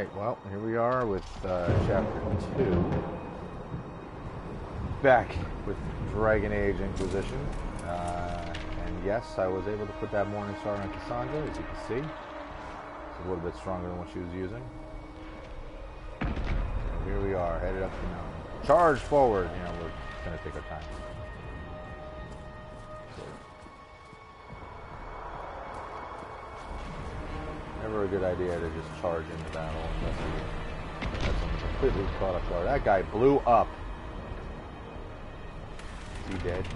Alright, well, here we are with Chapter 2. Back with Dragon Age Inquisition. And yes, I was able to put that Morning Star on Cassandra, as you can see. It's a little bit stronger than what she was using. So here we are, headed up the mountain. Charge forward! You know, we're just going to take our time. Never a good idea to just charge into battle unless you have something completely caught off guard. That guy blew up. Is he dead?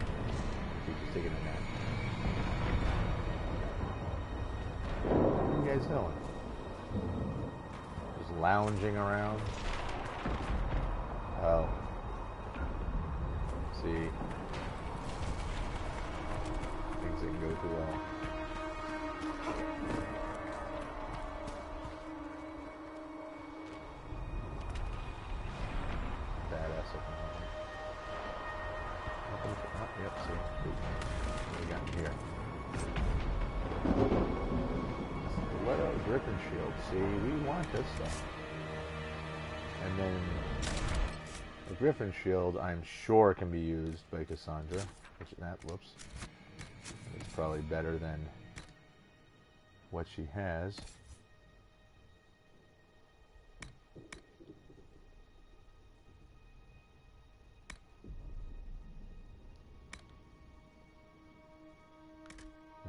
He's just taking a nap. What are you guys doing? Just lounging around? Oh. Let's see. Things didn't go too well. Yep, see. What do we got here? Stiletto, Griffin Shield. See, we want this stuff. And then the Griffin Shield, I'm sure, can be used by Cassandra. Whoops. It's probably better than what she has.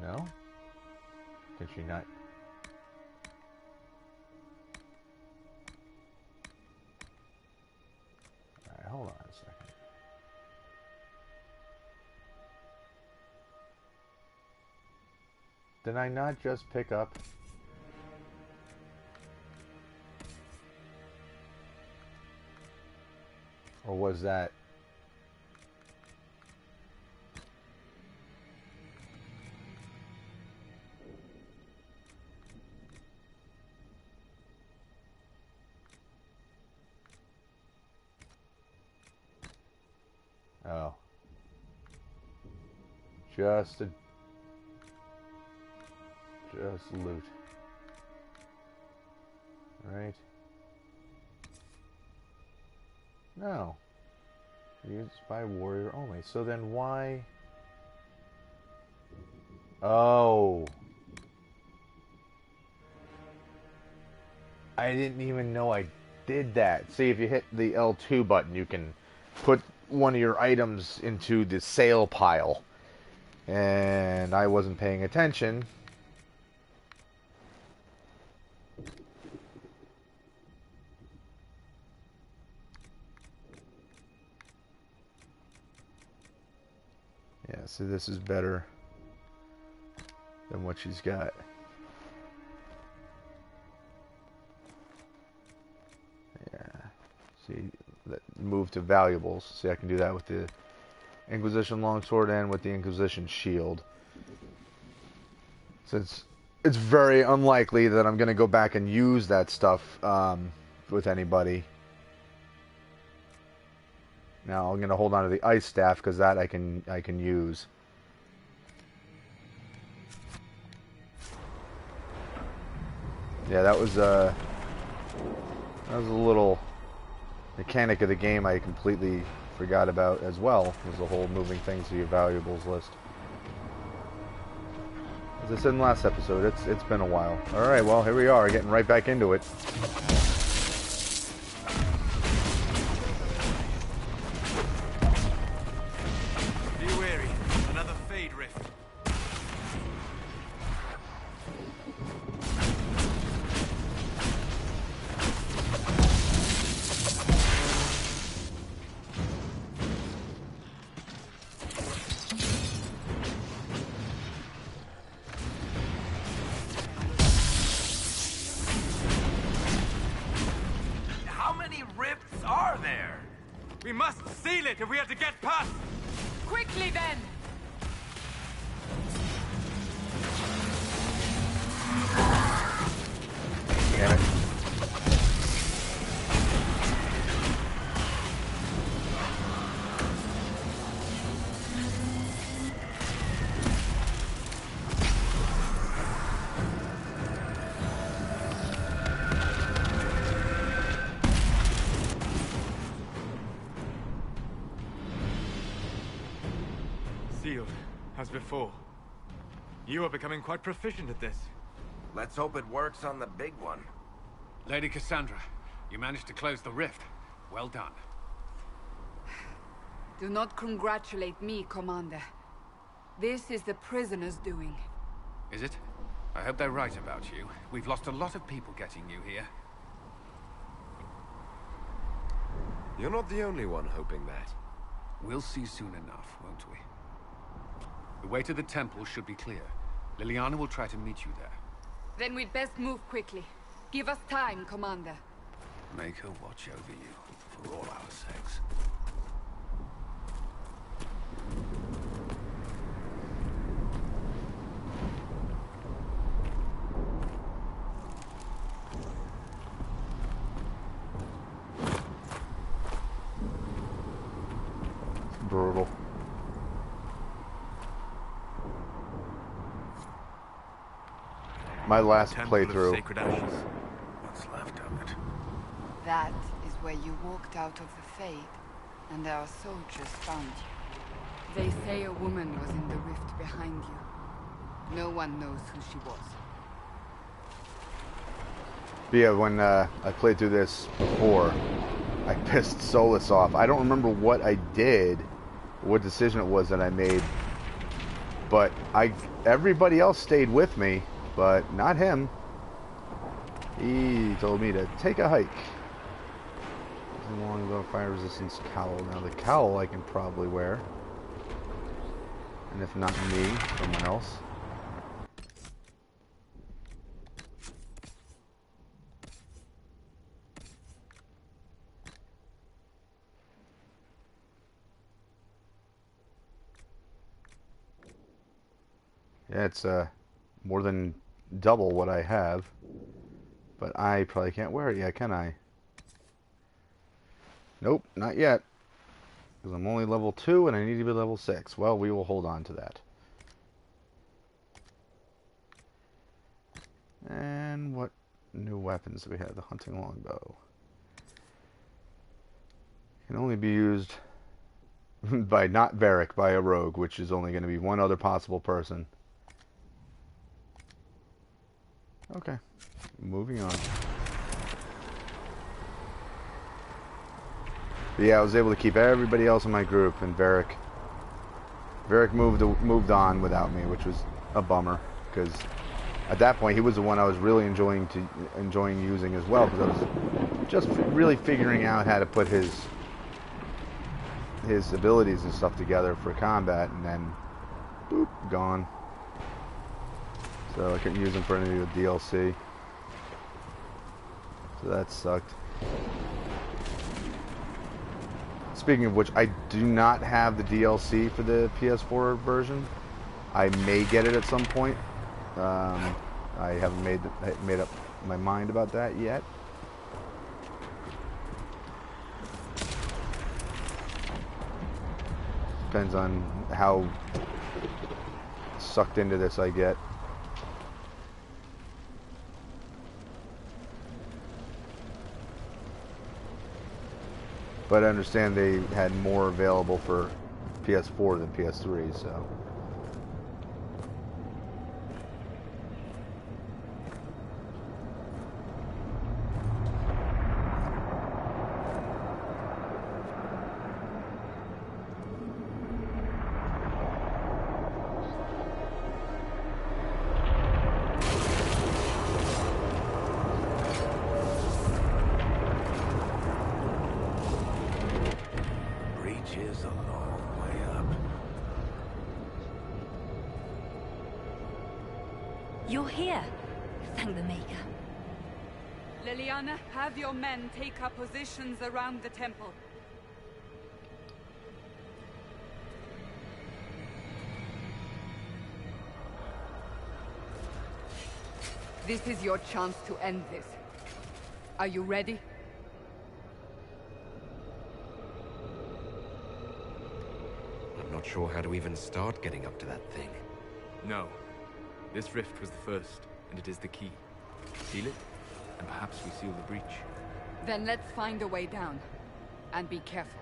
No? Can she not? Alright, hold on a second. Did I not just pick up? Or was that? Oh. Just loot. Right? No. Used by warrior only. So then why? Oh. I didn't even know I did that. See, if you hit the L2 button, you can put one of your items into the sale pile, and I wasn't paying attention. Yeah, so this is better than what she's got. Yeah, see, move to valuables. See, I can do that with the Inquisition longsword and with the Inquisition shield. Since it's very unlikely that I'm going to go back and use that stuff with anybody. Now I'm going to hold on to the ice staff because that I can use. Yeah, that was a little mechanic of the game I completely forgot about as well, was the whole moving things to your valuables list. As I said in the last episode, it's been a while. Alright, well, here we are, getting right back into it. Be wary, another fade rift. We must seal it if we are to get past! Quickly then! Damn it. as before. You are becoming quite proficient at this. Let's hope it works on the big one. Lady Cassandra, you managed to close the rift. Well done. Do not congratulate me, Commander. This is the prisoner's doing. Is it? I hope they're right about you. We've lost a lot of people getting you here. You're not the only one hoping that. We'll see soon enough, won't we? The way to the temple should be clear. Liliana will try to meet you there. Then we'd best move quickly. Give us time, Commander. Make her watch over you, for all our sakes. Brutal. My last Temple of playthrough. Sacred Ashes. What's left of it? That is where you walked out of the Fade, and our soldiers found you. They say a woman was in the rift behind you. No one knows who she was. But yeah, when I played through this before, I pissed Solus off. I don't remember what I did, what decision it was that I made, but everybody else stayed with me, but not him. He told me to take a hike. Long low fire resistance cowl. Now the cowl I can probably wear, and if not me, someone else. Yeah, it's more than double what I have, but I probably can't wear it yet, can I? Nope, not yet, because I'm only level 2 and I need to be level 6. Well, we will hold on to that. And what new weapons do we have? The hunting longbow can only be used by not Varric, by a rogue, which is only going to be one other possible person. Okay, moving on. But yeah, I was able to keep everybody else in my group, and Varric moved on without me, which was a bummer, because at that point he was the one I was really enjoying using as well, because I was just really figuring out how to put his abilities and stuff together for combat, and then boop, gone. So I couldn't use him for any of the DLC. So that sucked. Speaking of which, I do not have the DLC for the PS4 version. I may get it at some point. I haven't made up my mind about that yet. Depends on how sucked into this I get. But I understand they had more available for PS4 than PS3, so. Is a long way up. You're here. Thank the Maker. Liliana, have your men take up positions around the temple. This is your chance to end this. Are you ready? I'm not sure how to even start getting up to that thing. No. This rift was the first, and it is the key. Seal it, and perhaps we seal the breach. Then let's find a way down. And be careful.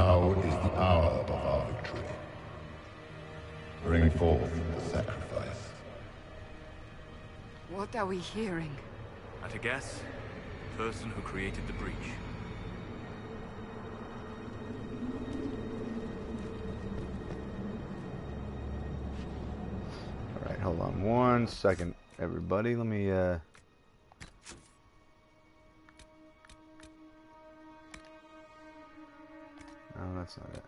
Now is the hour of our victory. Bring forth the sacrifice. What are we hearing? At a guess, the person who created the breach. Alright, hold on 1 second, everybody. Let me, No, that's not it.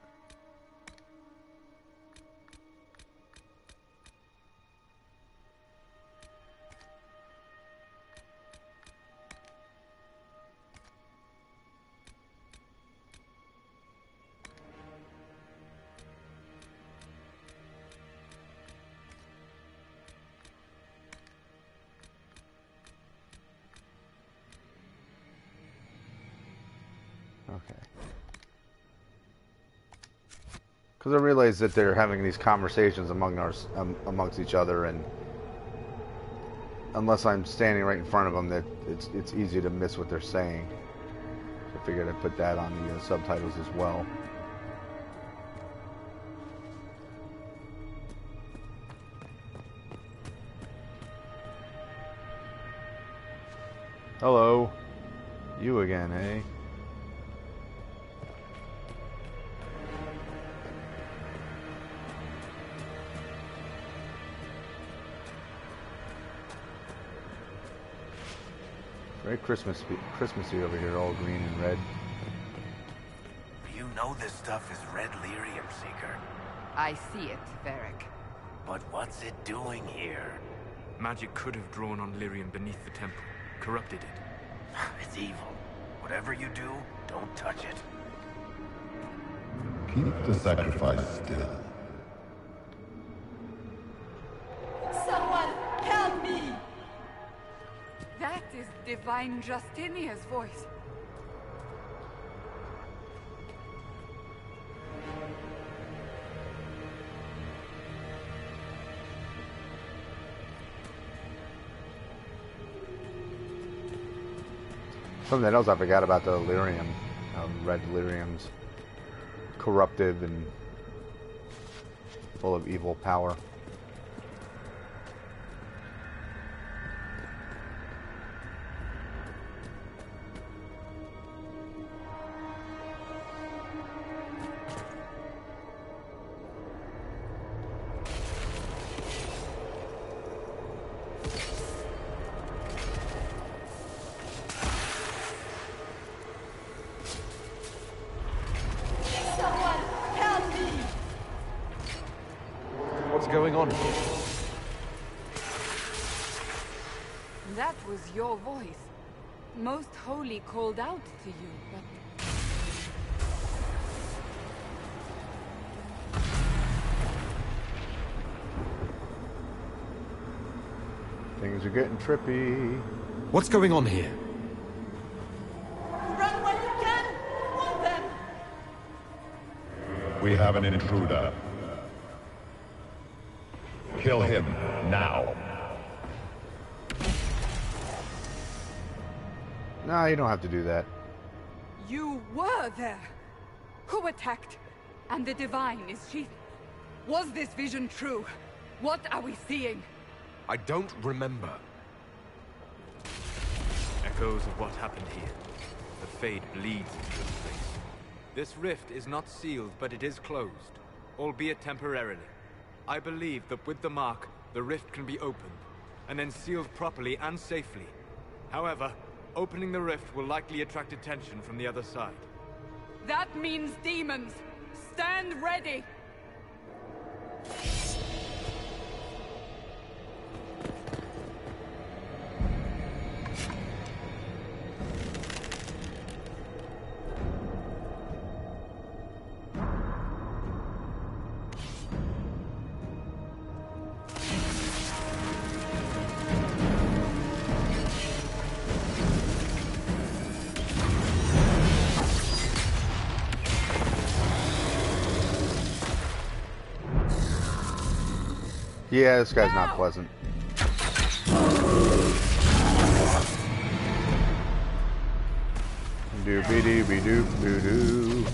Okay. Because I realize that they're having these conversations amongst each other, and unless I'm standing right in front of them, that it's easy to miss what they're saying. So I figured I'd put that on the subtitles as well. Hello. You again, eh? Very Christmassy over here, all green and red. You know this stuff is red lyrium, Seeker. I see it, Varric. But what's it doing here? Magic could have drawn on lyrium beneath the temple, corrupted it. It's evil. Whatever you do, don't touch it. Keep the sacrifice still. Someone help me! That is Divine Justinia's voice. Something else I forgot about the lyrium. Red lyrium's corruptive and full of evil power. What's going on here? That was your voice. Most Holy called out to you, but... Things are getting trippy. What's going on here? Run when you can! Want them! We have an intruder. Kill him now. Nah, you don't have to do that. You were there! Who attacked? And the Divine, is she... Was this vision true? What are we seeing? I don't remember. Echoes of what happened here. The Fade bleeds into this place. This rift is not sealed, but it is closed, albeit temporarily. I believe that with the mark, the rift can be opened, and then sealed properly and safely. However, opening the rift will likely attract attention from the other side. That means demons! Stand ready! Yeah, this guy's not pleasant. Doobie doobie doop doo doo.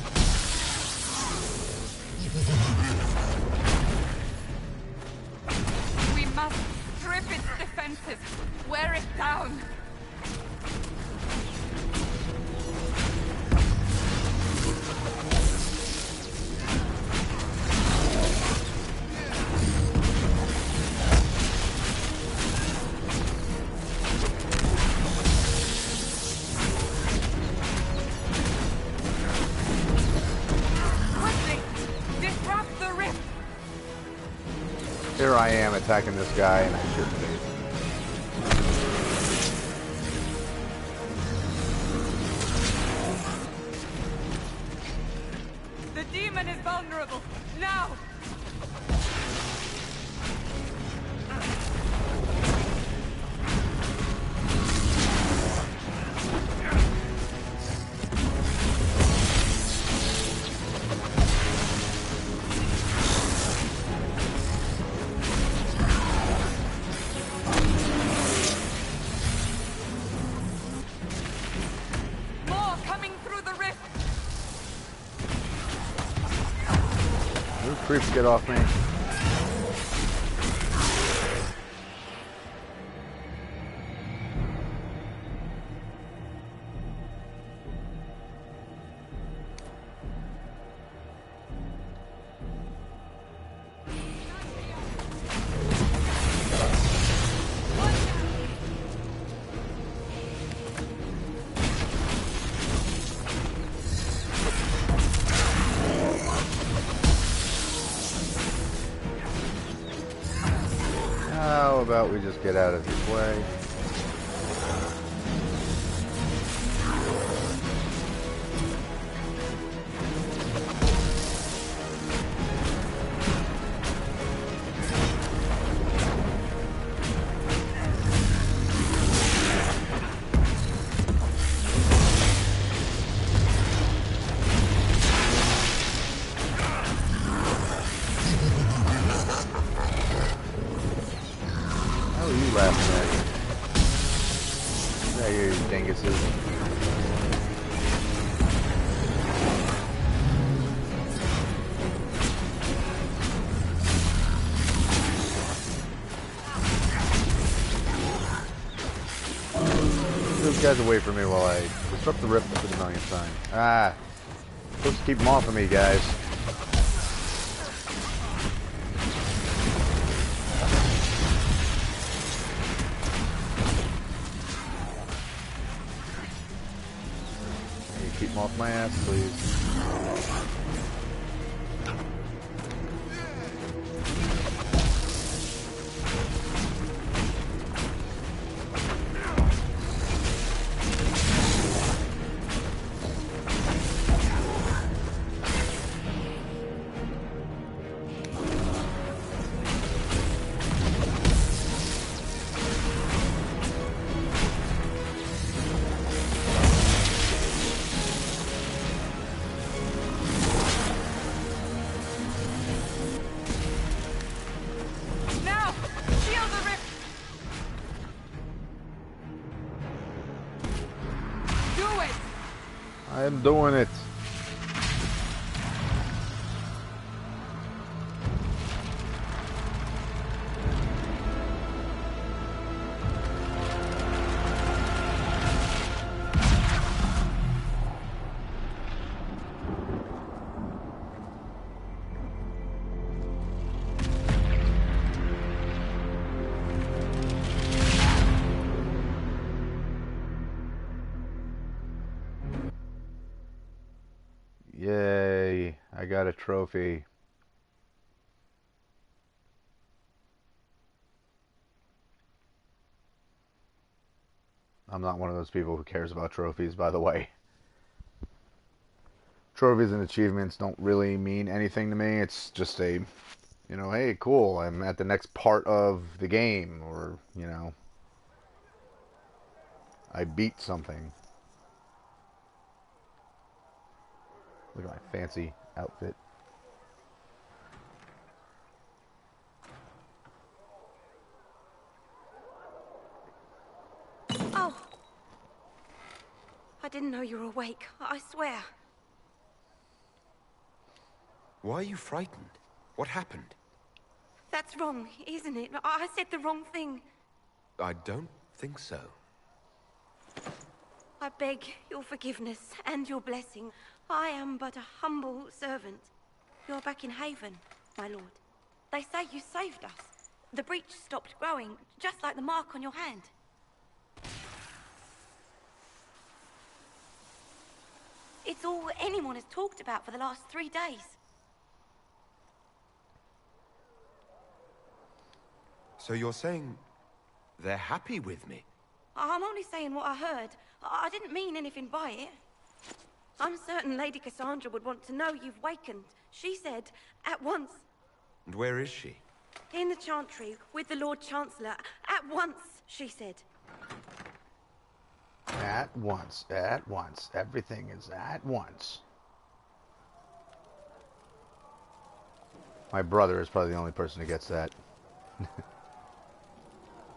Here I am attacking this guy and I shouldn't be. The demon is vulnerable. Now! More coming through the rift. Those creeps get off me. How about we just get out of his way? How are you laughing at? Get out here, you dinguses. Those guys away from me while I disrupt the rift for the millionth time. Ah, supposed to keep them off of me, guys. Hey, keep them off my ass, please. Now! Seal the rift! Do it! I am doing it. Yay, I got a trophy. I'm not one of those people who cares about trophies, by the way. Trophies and achievements don't really mean anything to me. It's just a, you know, hey, cool, I'm at the next part of the game, or, you know, I beat something. Look at my fancy outfit. Oh! I didn't know you were awake, I swear. Why are you frightened? What happened? That's wrong, isn't it? I said the wrong thing. I don't think so. I beg your forgiveness and your blessing. I am but a humble servant. You're back in Haven, my lord. They say you saved us. The breach stopped growing, just like the mark on your hand. It's all anyone has talked about for the last 3 days. So you're saying they're happy with me? I'm only saying what I heard. I didn't mean anything by it. I'm certain Lady Cassandra would want to know you've wakened. She said, at once. And where is she? In the Chantry, with the Lord Chancellor. At once, she said. At once, at once. Everything is at once. My brother is probably the only person who gets that.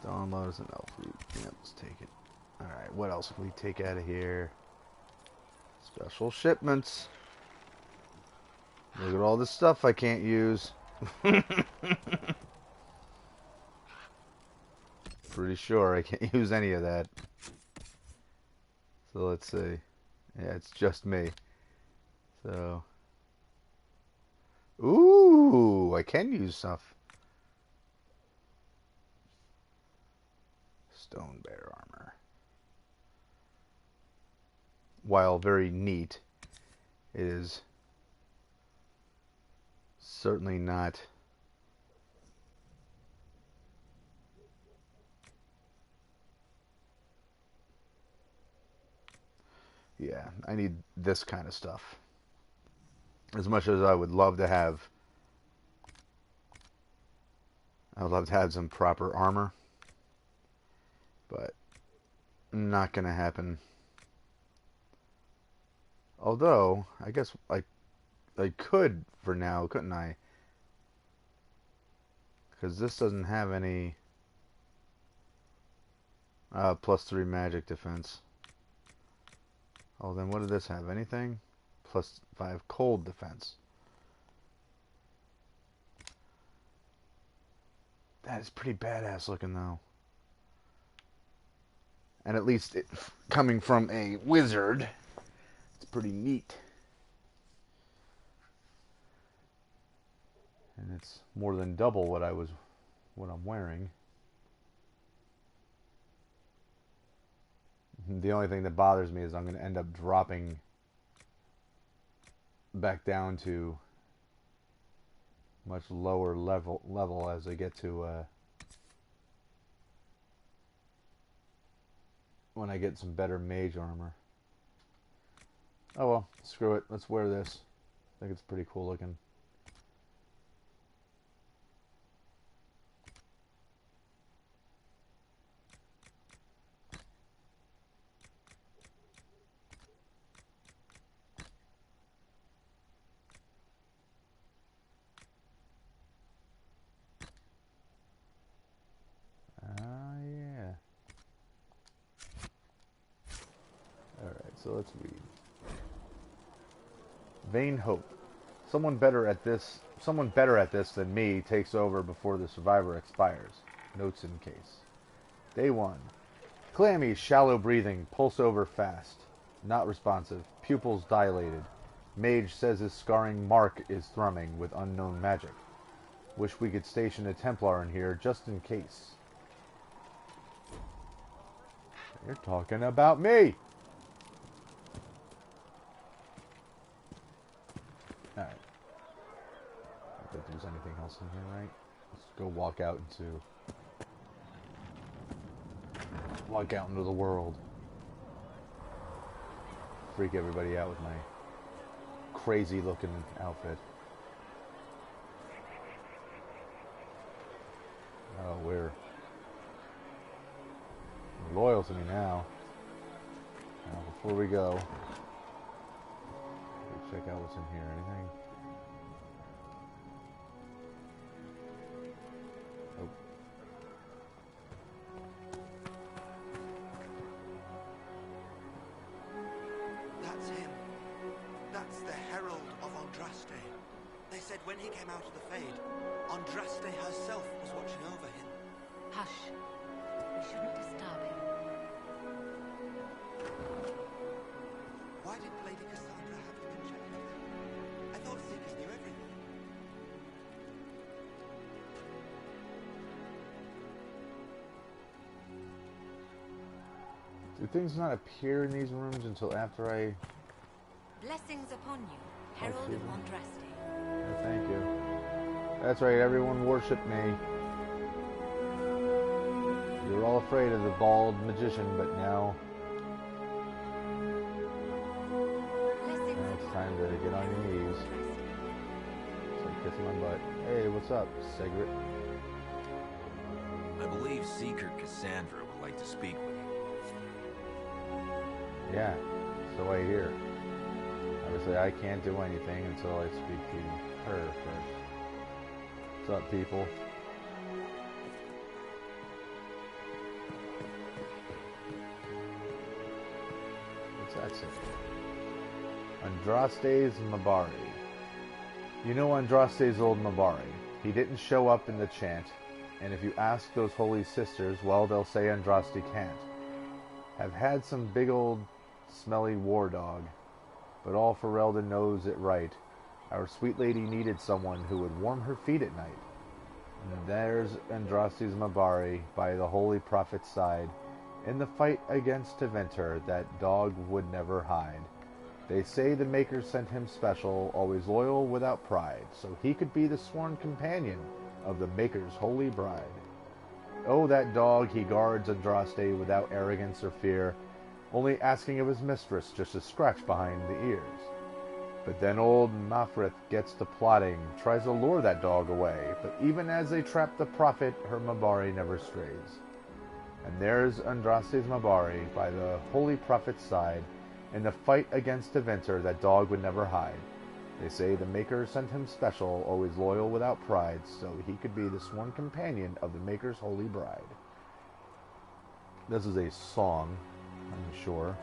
Download as an elf root. Yeah, let's take it. Alright, what else can we take out of here? Special shipments. Look at all this stuff I can't use. Pretty sure I can't use any of that. So let's see. Yeah, it's just me. So. Ooh, I can use stuff. Stone bear armor. While very neat, it is certainly not yeah, I need this kind of stuff. As much as I would love to have some proper armor, but not gonna happen. Although, I guess I could for now, couldn't I? Because this doesn't have any +3 magic defense. Oh, then what did this have? Anything? +5 cold defense. That is pretty badass looking, though. And at least it, coming from a wizard, it's pretty neat. And it's more than double what I'm wearing. The only thing that bothers me is I'm going to end up dropping back down to much lower level as I get to when I get some better mage armor. Oh well, screw it. Let's wear this. I think it's pretty cool looking. So let's read. Vain hope. Someone better at this than me takes over before the survivor expires. Notes in case. Day 1. Clammy, shallow breathing, pulse over fast. Not responsive. Pupils dilated. Mage says his scarring mark is thrumming with unknown magic. Wish we could station a Templar in here just in case. You're talking about me! Alright. I don't think there's anything else in here, right? Let's go walk out into the world. Freak everybody out with my crazy looking outfit. Oh, we're loyal to me now. Now, before we go, check out what's in here. Anything? Oh. That's him. That's the Herald of Andraste. They said when he came out of the Fade, Andraste herself was watching over him. Hush. We shouldn't disturb him. Why did Lady Cassandra have him in check? I thought Seekers knew everything. Do things not appear in these rooms until after I... Blessings upon you, Herald of Andraste. Oh, thank you. That's right, everyone worship me. were all afraid of the bald magician, but now it's time to get on your knees. So kiss my butt. Hey, what's up, Sigrid? I believe Seeker Cassandra would like to speak with you. Yeah, so I hear. Obviously, I can't do anything until I speak to her first. What's up, people? What's that say? Andraste's Mabari. You know Andraste's old Mabari. He didn't show up in the chant, and if you ask those holy sisters, well, they'll say Andraste can't. Have had some big old smelly war dog, but all Ferelden knows it right. Our sweet lady needed someone who would warm her feet at night. And there's Andraste's Mabari by the holy prophet's side. In the fight against Tevinter, that dog would never hide. They say the Maker sent him special, always loyal without pride, so he could be the sworn companion of the Maker's holy bride. Oh, that dog, he guards Andraste without arrogance or fear, only asking of his mistress just a scratch behind the ears. But then old Mafrith gets to plotting, tries to lure that dog away, but even as they trap the prophet, her Mabari never strays. And there's Andraste's Mabari by the holy prophet's side. In the fight against Tevinter, that dog would never hide. They say the Maker sent him special, always loyal without pride, so he could be the sworn companion of the Maker's holy bride. This is a song, I'm sure,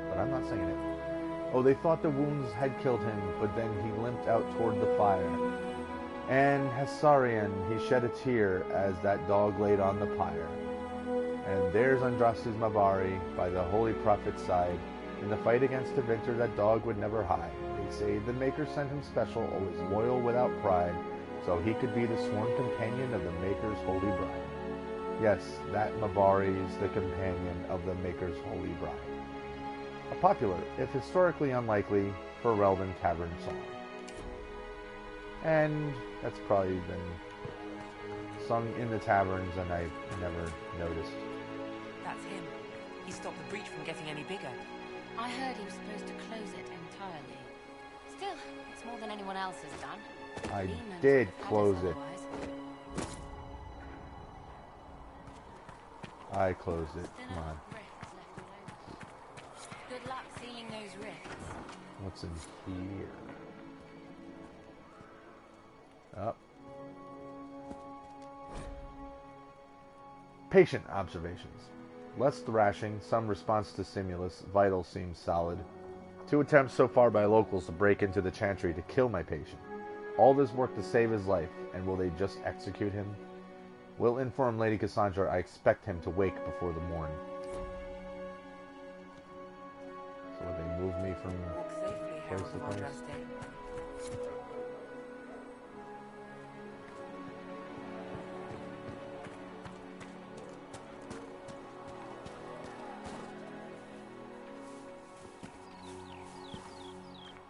but I'm not singing it. Oh, they thought the wounds had killed him, but then he limped out toward the fire. And Hessarian, he shed a tear as that dog laid on the pyre. And there's Andraste's Mabari by the holy prophet's side. In the fight against Tevinter, that dog would never hide. They say the Maker sent him special, always loyal without pride, so he could be the sworn companion of the Maker's holy bride. Yes, that Mabari's the companion of the Maker's holy bride. A popular, if historically unlikely, Ferelden tavern song. And that's probably been sung in the taverns and I've never noticed. That's him. He stopped the breach from getting any bigger. I heard he was supposed to close it entirely. Still, it's more than anyone else has done. I did close it. I closed it. Come on. Good luck sealing those rifts. What's in here? Up. Patient observations. Less thrashing, some response to stimulus, vital seems solid. 2 attempts so far by locals to break into the chantry to kill my patient. All this work to save his life, and will they just execute him? Will inform Lady Cassandra I expect him to wake before the morn. So will they move me from place to place?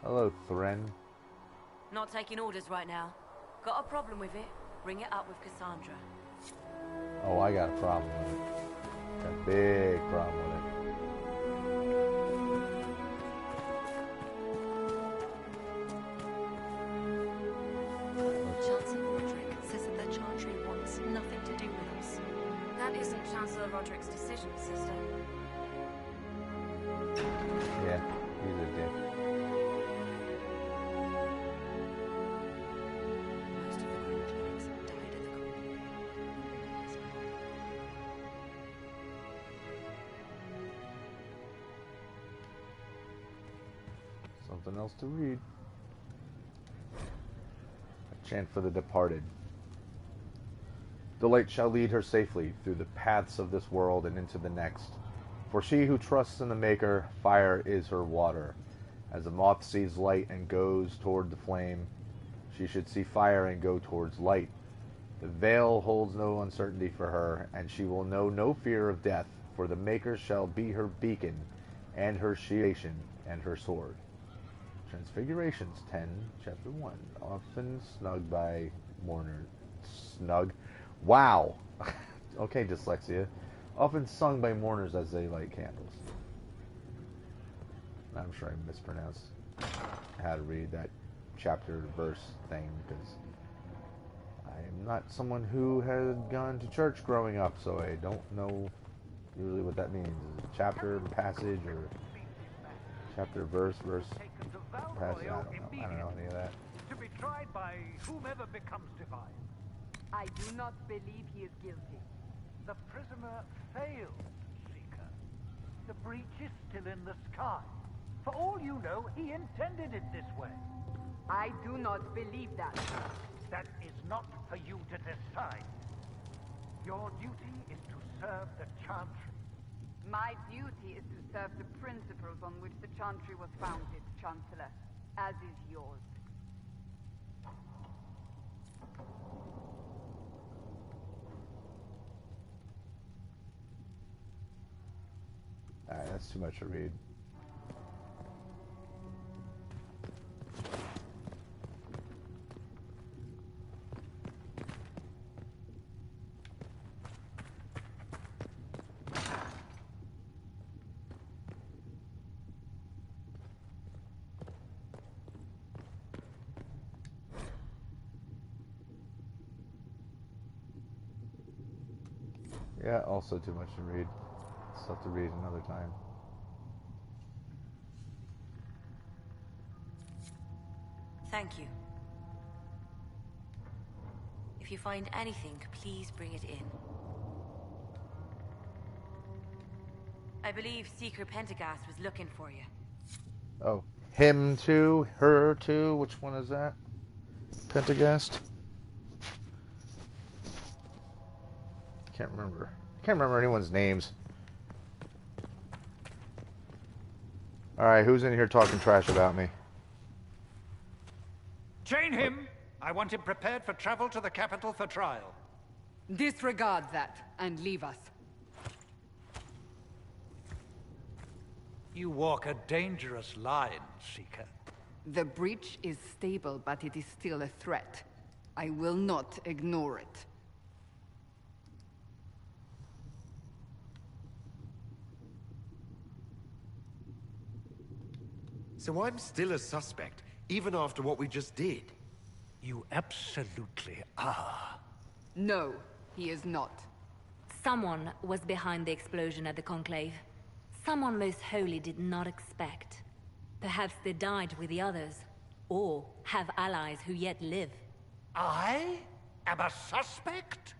Hello, Thren. Not taking orders right now. Got a problem with it? Bring it up with Cassandra. Oh, I got a problem with it. Got a big problem with it. Chancellor Roderick says that the Chantry wants nothing to do with us. That isn't Chancellor Roderick's decision, sister. Yeah, he's a dick. Most of the Greyjoys died at the Commune. Something else to read. A chant for the departed. The light shall lead her safely through the paths of this world and into the next. For she who trusts in the Maker, fire is her water. As a moth sees light and goes toward the flame, she should see fire and go towards light. The veil holds no uncertainty for her, and she will know no fear of death, for the Maker shall be her beacon, and her shield, and her sword. Transfigurations 10, Chapter 1. Often snug by mourner. Snug. Wow! Okay, dyslexia. often sung by mourners as they light candles. I'm sure I mispronounced how to read that chapter verse thing because I'm not someone who had gone to church growing up, so I don't know usually what that means. Is it chapter, passage, or chapter, verse, passage? I don't know any of that. To be tried by whomever becomes divine. I do not believe he is guilty. The prisoner failed, Seeker. The breach is still in the sky. For all you know, he intended it this way. I do not believe that. That is not for you to decide. Your duty is to serve the Chantry. My duty is to serve the principles on which the Chantry was founded, Chancellor, as is yours. Alright, that's too much to read. Yeah, also too much to read. Still have to read another time. Thank you. If you find anything, please bring it in. I believe Seeker Pentagast was looking for you. Oh, him too, her too. Which one is that? Pentagast? Can't remember. I can't remember anyone's names. Alright, who's in here talking trash about me? Chain him! I want him prepared for travel to the capital for trial. Disregard that and leave us. You walk a dangerous line, Seeker. The breach is stable, but it is still a threat. I will not ignore it. So I'm still a suspect, even after what we just did? You absolutely are. No, he is not. Someone was behind the explosion at the Conclave. Someone Most Holy did not expect. Perhaps they died with the others, or have allies who yet live. I am a suspect?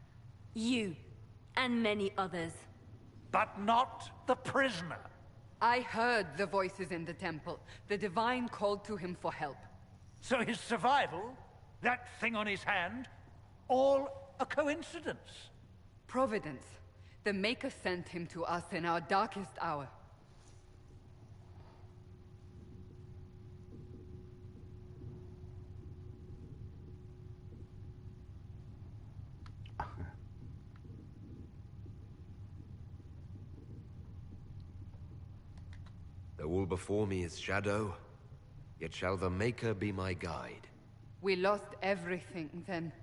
You, and many others. But not the prisoner. I heard the voices in the temple. The Divine called to him for help. So his survival, that thing on his hand, all a coincidence? Providence. The Maker sent him to us in our darkest hour. Though all before me is shadow, yet shall the Maker be my guide. We lost everything then.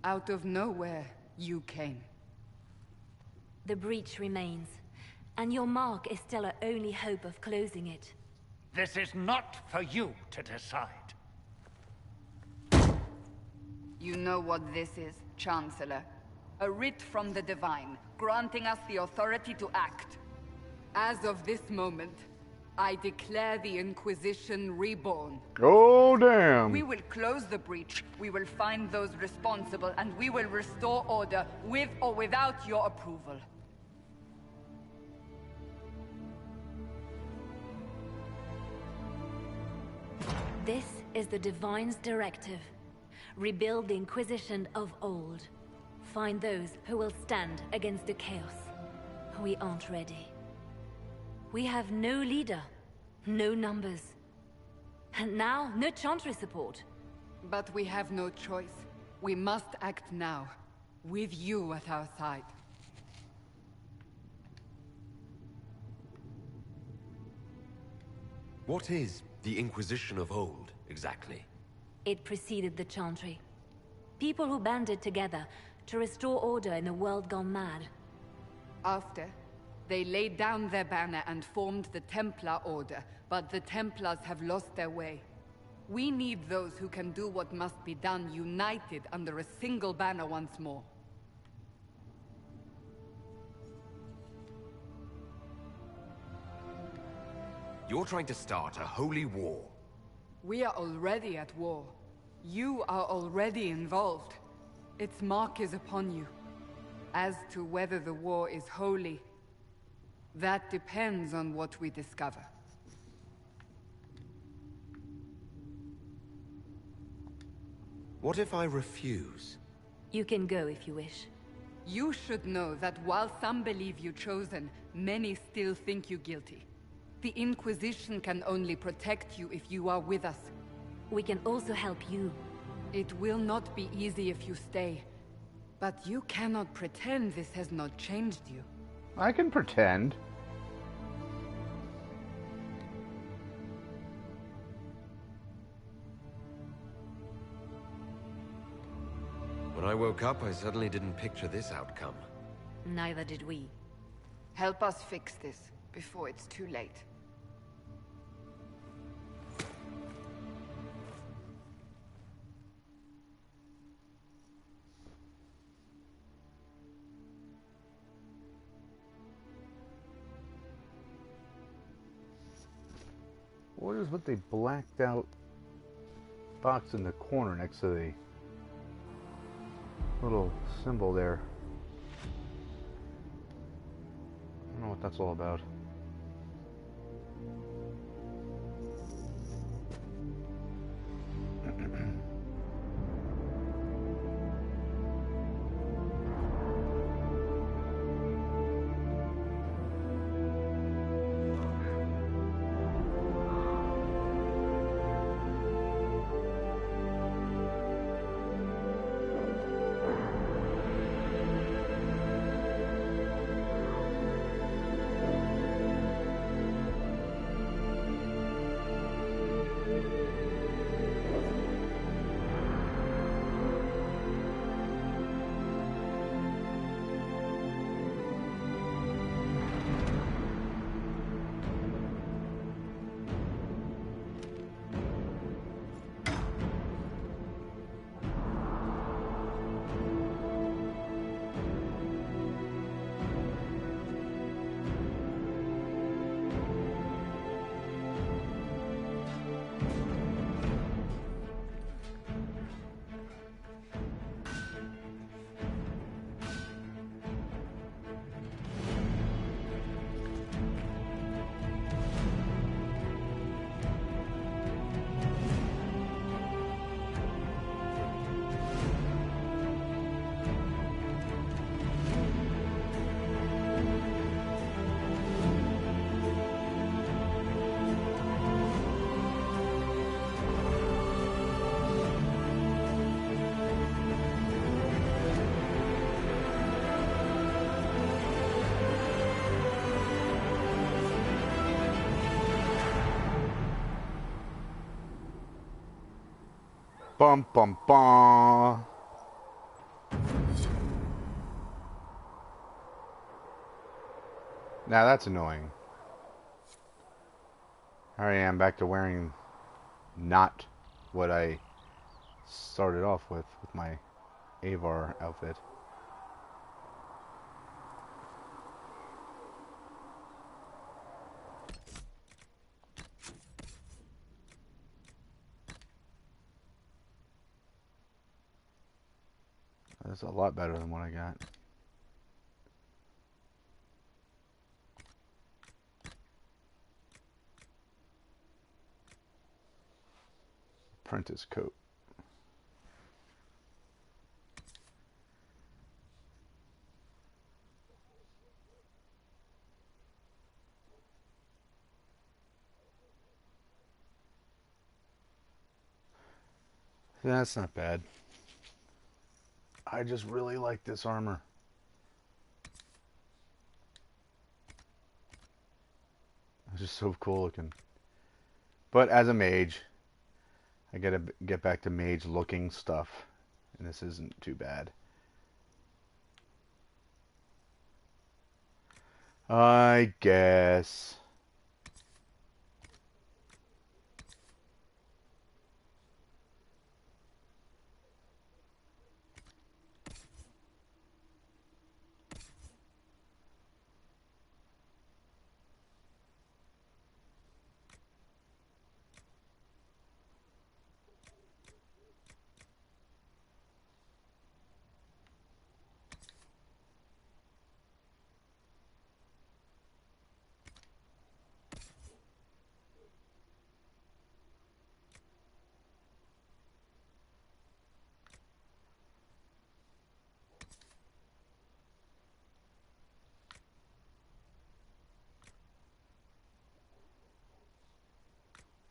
Out of nowhere, you came. The breach remains, and your mark is still our only hope of closing it. This is not for you to decide. You know what this is, Chancellor. A writ from the Divine, granting us the authority to act. As of this moment, I declare the Inquisition reborn. Oh, damn. We will close the breach, we will find those responsible, and we will restore order, with or without your approval. This is the Divine's directive. Rebuild the Inquisition of old. Find those who will stand against the chaos. We aren't ready. We have no leader, no numbers. And now, no Chantry support. But we have no choice. We must act now, with you at our side. What is the Inquisition of old, exactly? It preceded the Chantry. People who banded together to restore order in a world gone mad. After, they laid down their banner and formed the Templar Order, but the Templars have lost their way. We need those who can do what must be done, united under a single banner once more. You're trying to start a holy war. We are already at war. You are already involved. Its mark is upon you. As to whether the war is holy, that depends on what we discover. What if I refuse? You can go if you wish. You should know that while some believe you chosen, many still think you guilty. The Inquisition can only protect you if you are with us. We can also help you. It will not be easy if you stay. But you cannot pretend this has not changed you. I can pretend. When I woke up, I suddenly didn't picture this outcome. Neither did we. Help us fix this before it's too late. What is with the blacked out box in the corner next to the little symbol there? I don't know what that's all about. Bum bum bum. Now that's annoying. Here I am back to wearing not what I started off with my Avar outfit. That's a lot better than what I got. Apprentice coat. That's not bad. I just really like this armor. It's just so cool looking. But as a mage, I gotta get back to mage looking stuff. And this isn't too bad. I guess.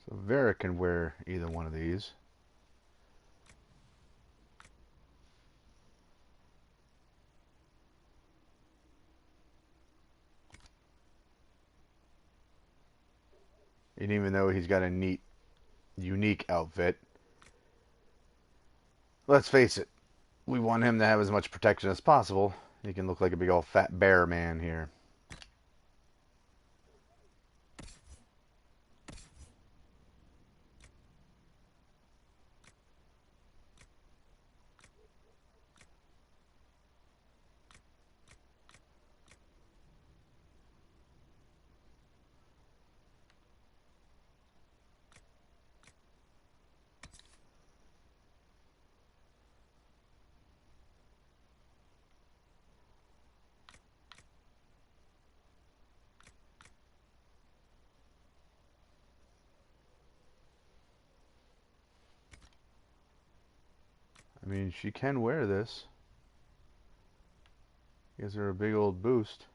So Vera can wear either one of these. And even though he's got a neat, unique outfit, let's face it, we want him to have as much protection as possible. He can look like a big old fat bear man here. I mean, she can wear this. Gives her a big old boost.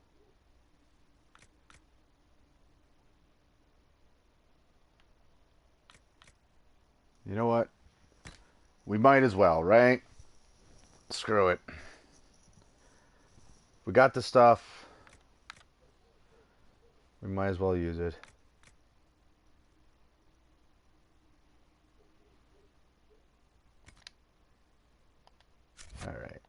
You know what? We might as well, right? Screw it. We got the stuff. We might as well use it. All right.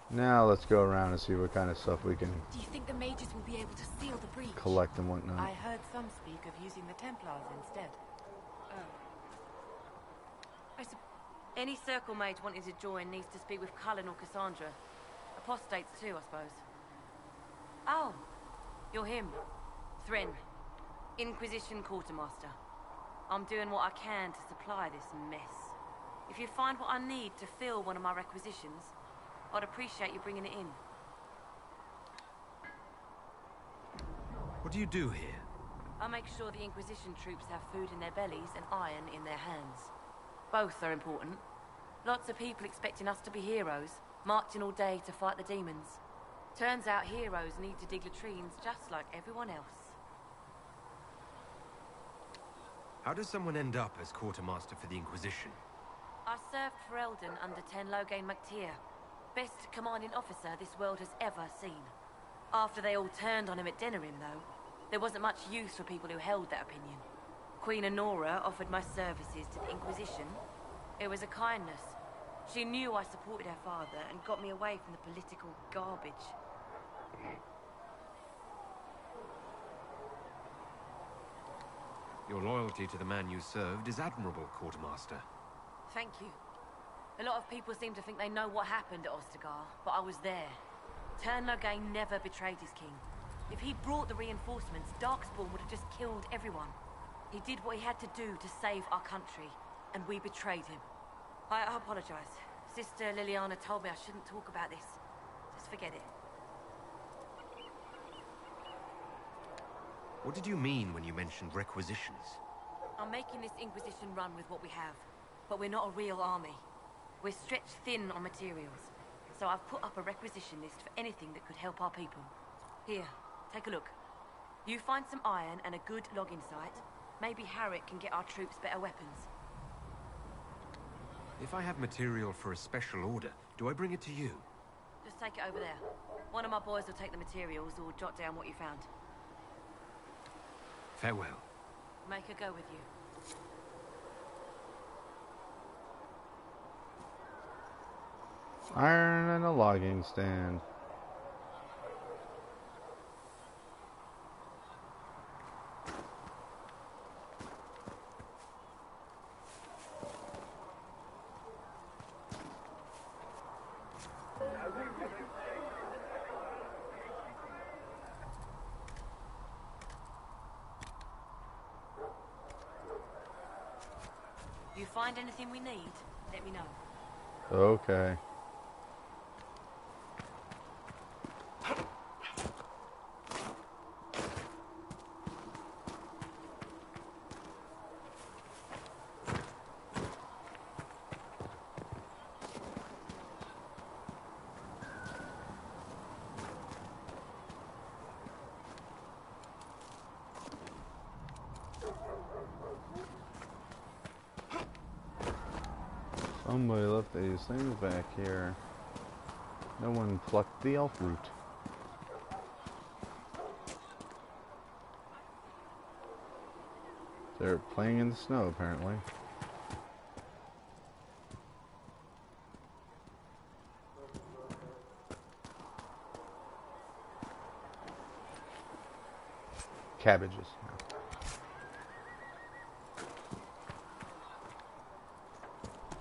Now let's go around and see what kind of stuff we can Do you think the mages will be able to seal the breach? collect and whatnot. I heard some speak of using the Templars instead. Any circle mage wanting to join needs to speak with Cullen or Cassandra. Apostates too, I suppose. Oh, you're him. Thren. Inquisition Quartermaster. I'm doing what I can to supply this mess. If you find what I need to fill one of my requisitions, I'd appreciate you bringing it in. What do you do here? I make sure the Inquisition troops have food in their bellies and iron in their hands. Both are important. Lots of people expecting us to be heroes, marching all day to fight the demons. Turns out heroes need to dig latrines just like everyone else. How does someone end up as quartermaster for the Inquisition? I served for Eldon under Ten Loghain MacTier. Best commanding officer this world has ever seen. After they all turned on him at Denerim, though, there wasn't much use for people who held that opinion. Queen Honora offered my services to the Inquisition. It was a kindness. She knew I supported her father and got me away from the political garbage. Your loyalty to the man you served is admirable, Quartermaster. Thank you. A lot of people seem to think they know what happened at Ostagar, but I was there. Ten Loghain never betrayed his king. If he'd brought the reinforcements, Darkspawn would have just killed everyone. He did what he had to do to save our country, and we betrayed him. I apologize. Sister Liliana told me I shouldn't talk about this. Just forget it. What did you mean when you mentioned requisitions? I'm making this Inquisition run with what we have, but we're not a real army. We're stretched thin on materials, so I've put up a requisition list for anything that could help our people. Here, take a look. You find some iron and a good logging site, maybe Harrick can get our troops better weapons. If I have material for a special order, do I bring it to you? Just take it over there. One of my boys will take the materials or jot down what you found. Farewell. Make her go with you. Iron and a logging stand. You find anything we need, let me know. Okay. Somebody left these things back here. No one plucked the elf root. They're playing in the snow, apparently. Cabbages.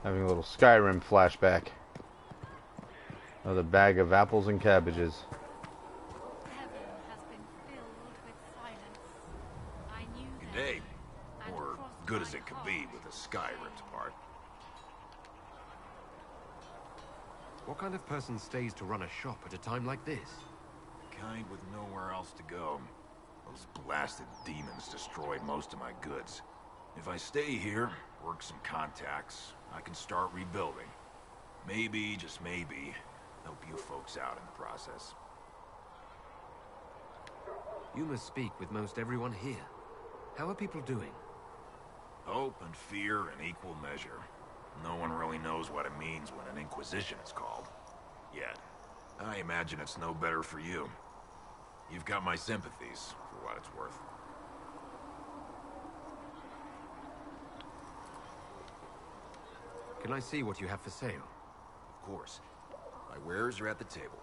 Having a little Skyrim flashback. Another bag of apples and cabbages. Heaven has been filled with silence. I knew Good day. Or good as it could be with the sky ripped apart. What kind of person stays to run a shop at a time like this? Kind with nowhere else to go. Those blasted demons destroyed most of my goods. If I stay here, work some contacts, I can start rebuilding. Maybe, just maybe, help you folks out in the process. You must speak with most everyone here. How are people doing? Hope and fear in equal measure. No one really knows what it means when an Inquisition is called. Yet. I imagine it's no better for you. You've got my sympathies, for what it's worth. Can I see what you have for sale? Of course. My wares are at the table.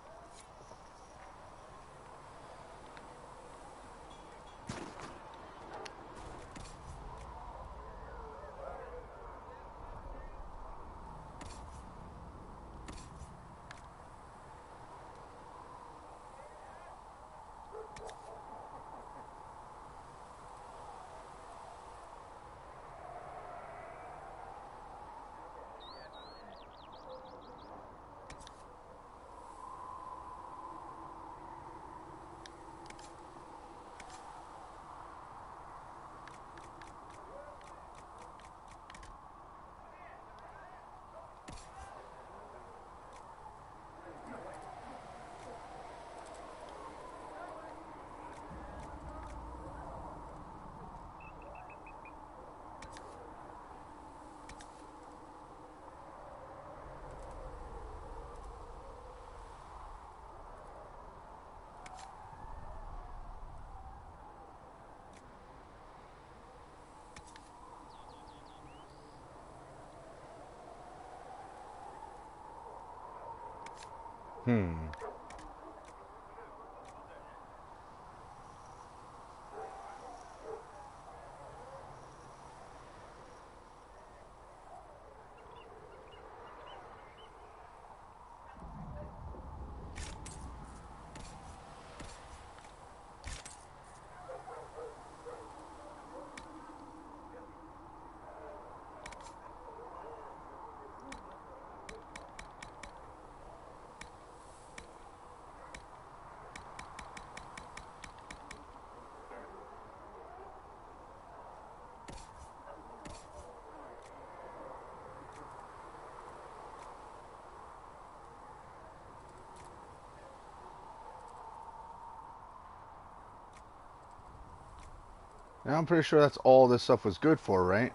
Now I'm pretty sure that's all this stuff was good for, right?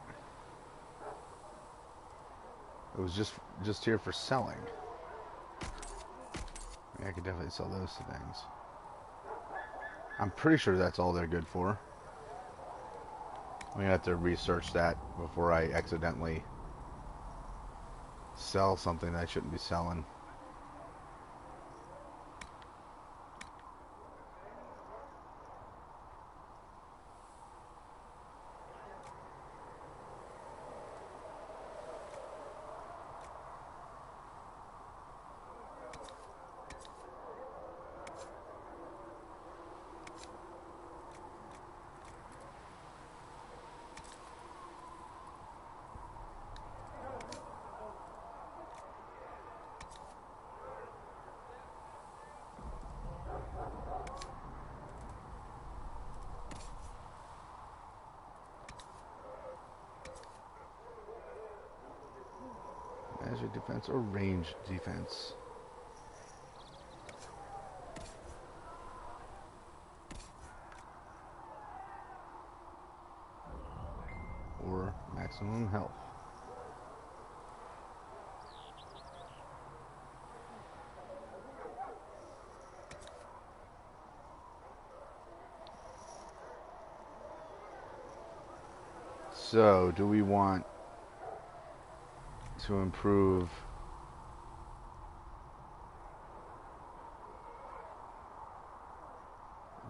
It was just here for selling. I mean, I could definitely sell those things. I'm pretty sure that's all they're good for. I'm gonna have to research that before I accidentally sell something that I shouldn't be selling. defense or range defense? Or maximum health. So, do we want to improve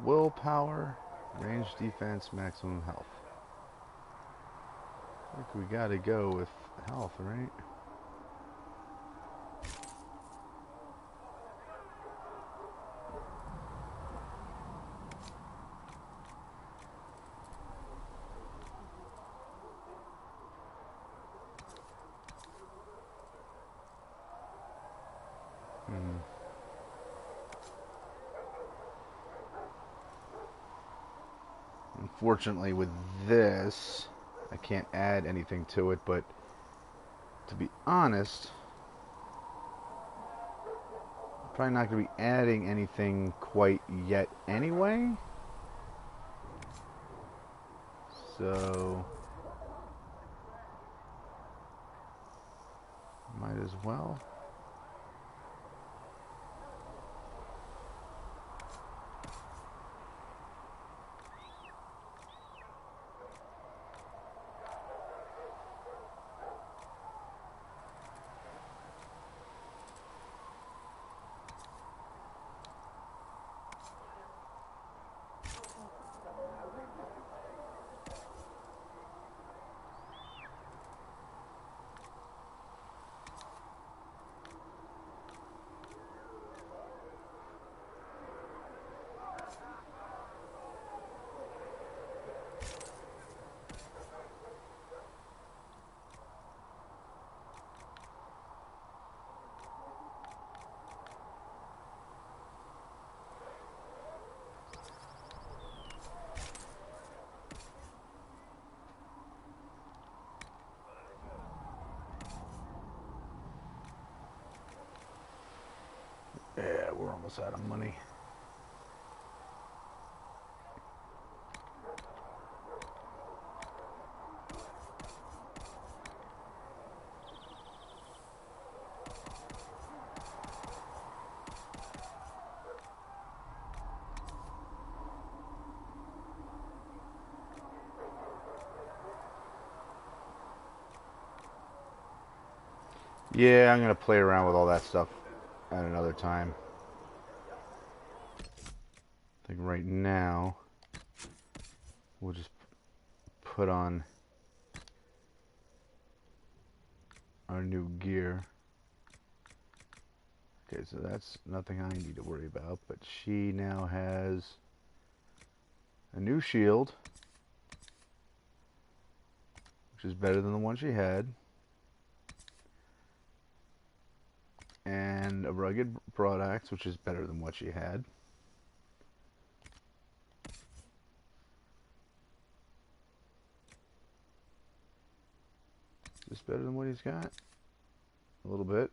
willpower, range defense, maximum health? I think we gotta go with health, right? Unfortunately, with this, I can't add anything to it, but to be honest, I'm probably not going to be adding anything quite yet anyway. So, might as well. Yeah, we're almost out of money. Yeah, I'm going to play around with all that stuff at another time. I think right now, we'll just put on our new gear. Okay, so that's nothing I need to worry about, but she now has a new shield, which is better than the one she had, and a rugged broadaxe, which is better than what she had. Is this better than what he's got? A little bit.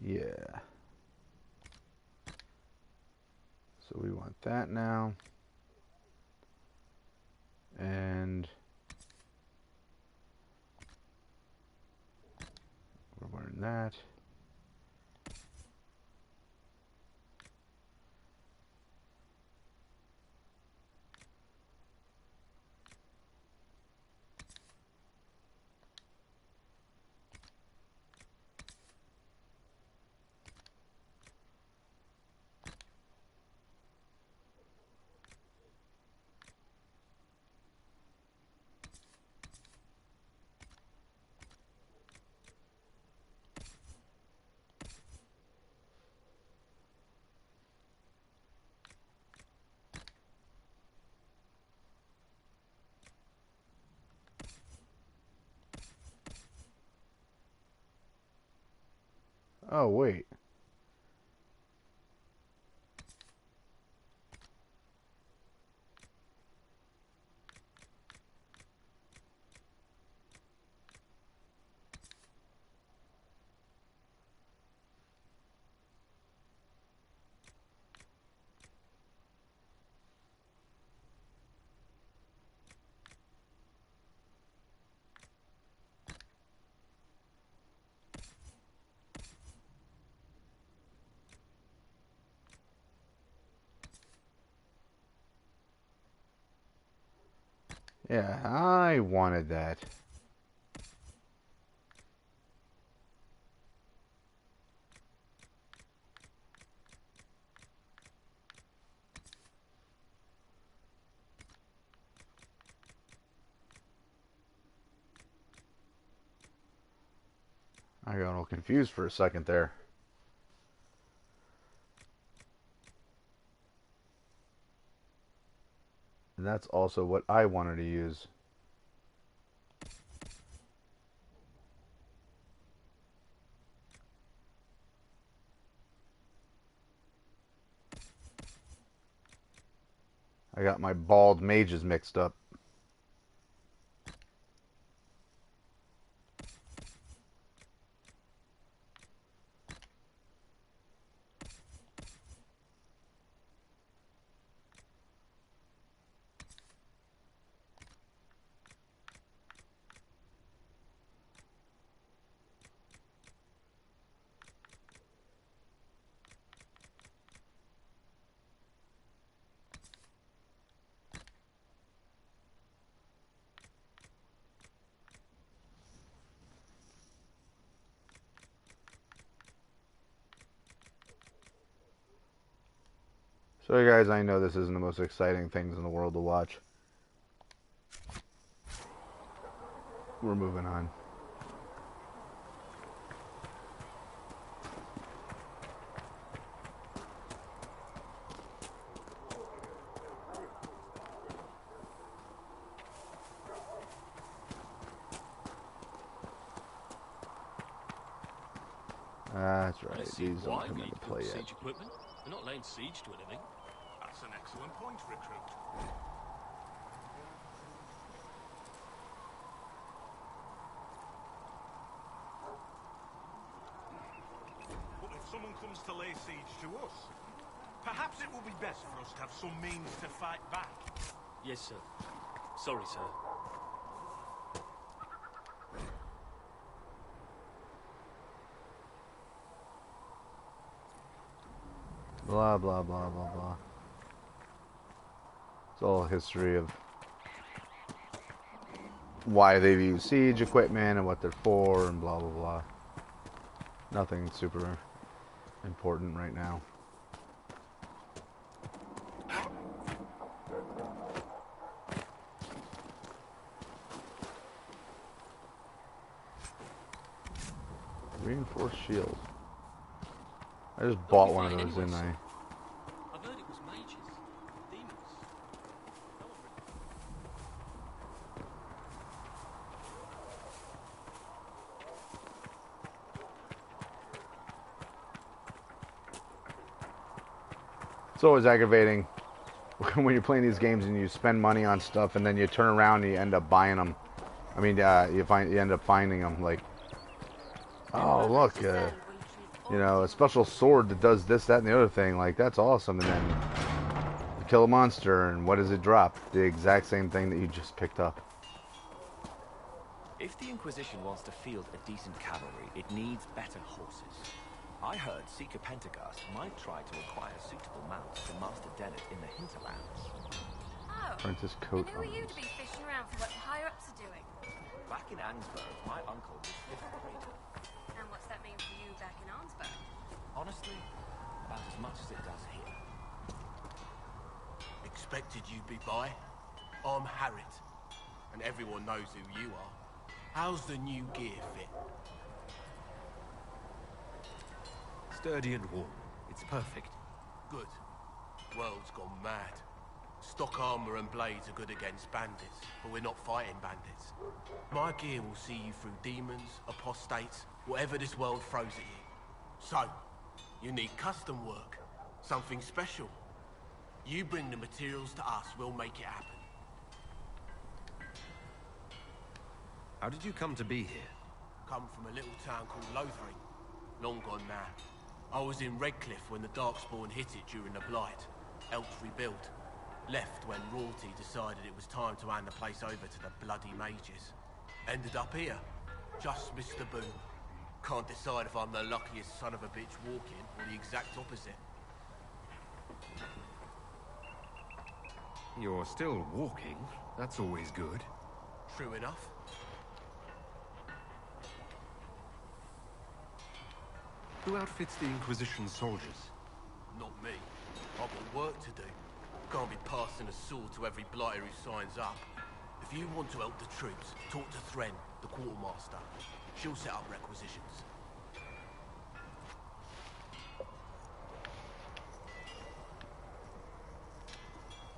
Yeah. So we want that now. And we're wearing that. Oh, wait. Yeah, I wanted that. I got all confused for a second there. And that's also what I wanted to use. I got my bald mages mixed up. So guys, I know this isn't the most exciting things in the world to watch. We're moving on. That's right. These don't come into play yet. Equipment. We're not laying siege to anything. That's an excellent point, recruit. But if someone comes to lay siege to us, perhaps it will be best for us to have some means to fight back. Yes, sir. Sorry, sir. Blah, blah, blah, blah, blah. It's all history of why they've used siege equipment and what they're for and blah, blah, blah. Nothing super important right now. Reinforced shield. I just bought one of those, didn't I? I've heard it was mages, demons. It's always aggravating when you're playing these games and you spend money on stuff and then you turn around and you end up buying them. I mean, you end up finding them like, oh look, you know, a special sword that does this, that, and the other thing. Like, that's awesome. And then you kill a monster, and what does it drop? The exact same thing that you just picked up. If the Inquisition wants to field a decent cavalry, it needs better horses. I heard Seeker Pentagast might try to acquire suitable mounts to Master Dennett in the hinterlands. Oh, Apprentice coat and who are you to be fishing around for what the higher-ups are doing? Back in Ansburg, my uncle was 5th grader. And what's that mean for you back in Arnsburg? Honestly, about as much as it does here. Expected you'd be by. I'm Harriet, and everyone knows who you are. How's the new gear fit? Sturdy and warm. It's perfect. Good. World's gone mad. Stock armor and blades are good against bandits, but we're not fighting bandits. My gear will see you through demons, apostates, whatever this world throws at you. So, you need custom work. Something special. You bring the materials to us, we'll make it happen. How did you come to be here? Come from a little town called Lothering. Long gone now. I was in Redcliffe when the Darkspawn hit it during the Blight. Helped rebuild. Left when Royalty decided it was time to hand the place over to the bloody mages. Ended up here. Just missed the boom. Can't decide if I'm the luckiest son of a bitch walking or the exact opposite. You're still walking. That's always good. True enough. Who outfits the Inquisition soldiers? Not me. I've got work to do. Can't be passing a sword to every blighter who signs up. If you want to help the troops, talk to Thren, the quartermaster. She'll set up requisitions.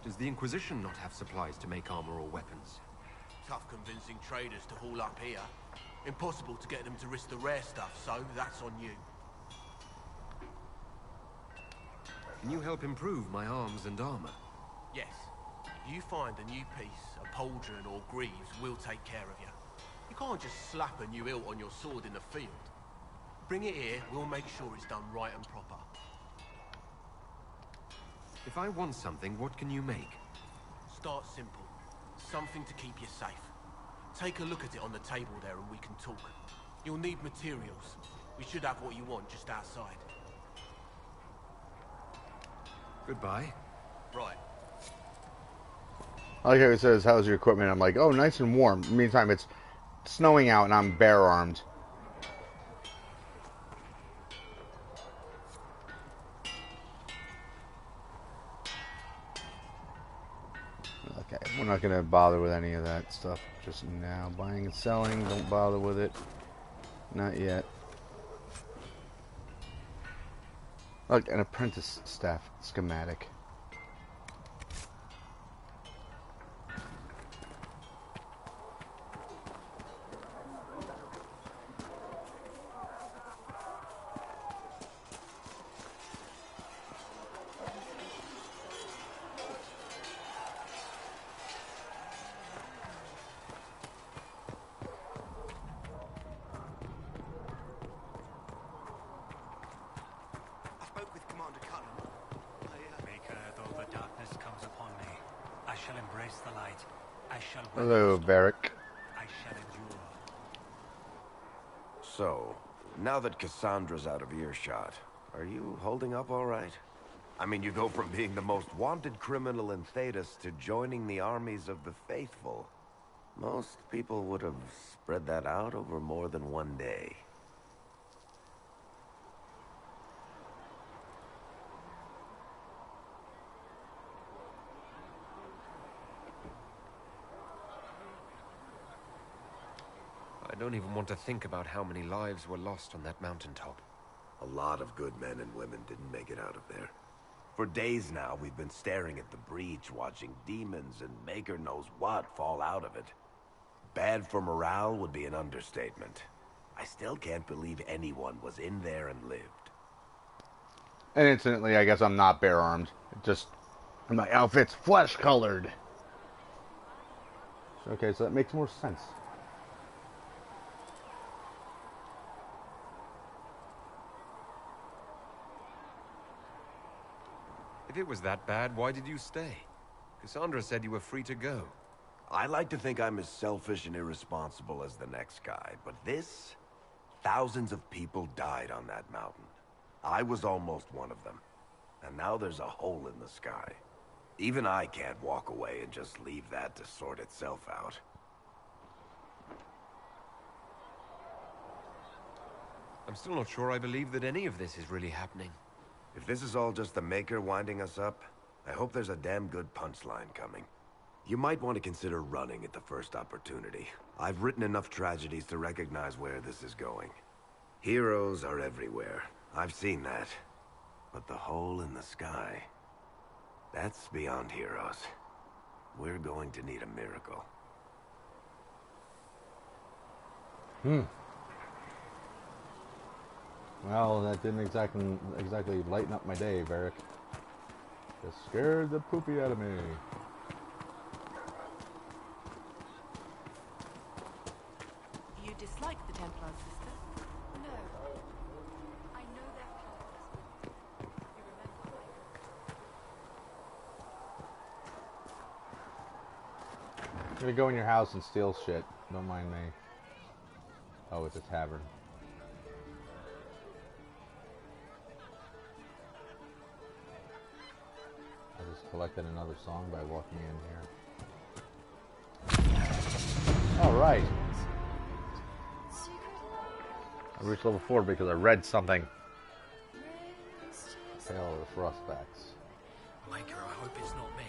Does the Inquisition not have supplies to make armor or weapons? Tough convincing traders to haul up here. Impossible to get them to risk the rare stuff, so that's on you. Can you help improve my arms and armor? Yes. You find a new piece, a pauldron or greaves, we'll take care of you. You can't just slap a new hilt on your sword in the field. Bring it here, we'll make sure it's done right and proper. If I want something, what can you make? Start simple. Something to keep you safe. Take a look at it on the table there and we can talk. You'll need materials. We should have what you want just outside. Goodbye. Right. I like how it says, how's your equipment? I'm like, oh, nice and warm. Meantime, it's snowing out and I'm bare-armed. Okay, we're not going to bother with any of that stuff just now. Buying and selling, don't bother with it. Not yet. Look, an apprentice staff schematic. Hello, Varric. So, now that Cassandra's out of earshot, are you holding up all right? I mean, you go from being the most wanted criminal in Thedas to joining the armies of the faithful. Most people would have spread that out over more than one day. I don't even want to think about how many lives were lost on that mountaintop. A lot of good men and women didn't make it out of there. For days now, we've been staring at the breach, watching demons and Maker knows what fall out of it. Bad for morale would be an understatement. I still can't believe anyone was in there and lived. And incidentally, I guess I'm not bare-armed. Just, my outfit's flesh-colored. Okay, so that makes more sense. If it was that bad, why did you stay? Cassandra said you were free to go. I like to think I'm as selfish and irresponsible as the next guy, but this... Thousands of people died on that mountain. I was almost one of them. And now there's a hole in the sky. Even I can't walk away and just leave that to sort itself out. I'm still not sure I believe that any of this is really happening. If this is all just the Maker winding us up, I hope there's a damn good punchline coming. You might want to consider running at the first opportunity. I've written enough tragedies to recognize where this is going. Heroes are everywhere. I've seen that. But the hole in the sky... that's beyond heroes. We're going to need a miracle. Well, that didn't exactly lighten up my day, Varric. Just scared the poopy out of me. You dislike the Templars, sister? No. I know their powers. You remember I'm gonna go in your house and steal shit. Don't mind me. Oh, it's a tavern. I just collected another song by walking in here. Alright. I reached level 4 because I read something. Tale of the Frostbacks. Maker, I hope it's not me.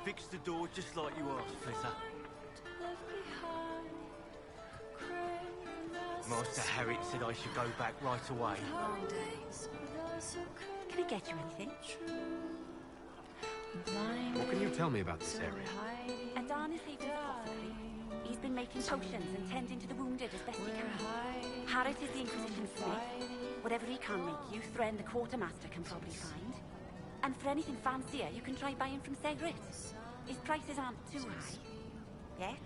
Fix the door just like you asked, Professor. Master Harriet said I should go back right away. Long days. Can I get you anything? What can you tell me about this area? Adan is Haven's apothecary. He's been making potions and tending to the wounded as best he can. Harriet is the Inquisition smith. Whatever he can make you, Thren the quartermaster can probably find. And for anything fancier, you can try buying from Segret. His prices aren't too high. Yet.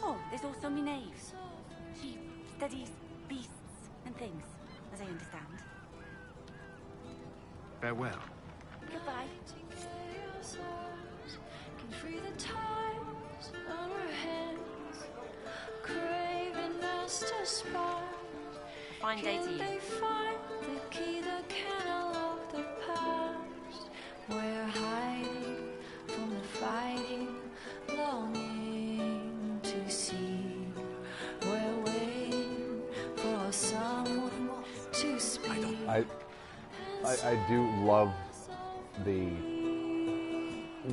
Oh, there's also Minave. She studies beasts and things, as I understand. Farewell. Goodbye. Fine day to you. We're hiding from the fighting, longing to see. We're waiting for someone to speak. I do love the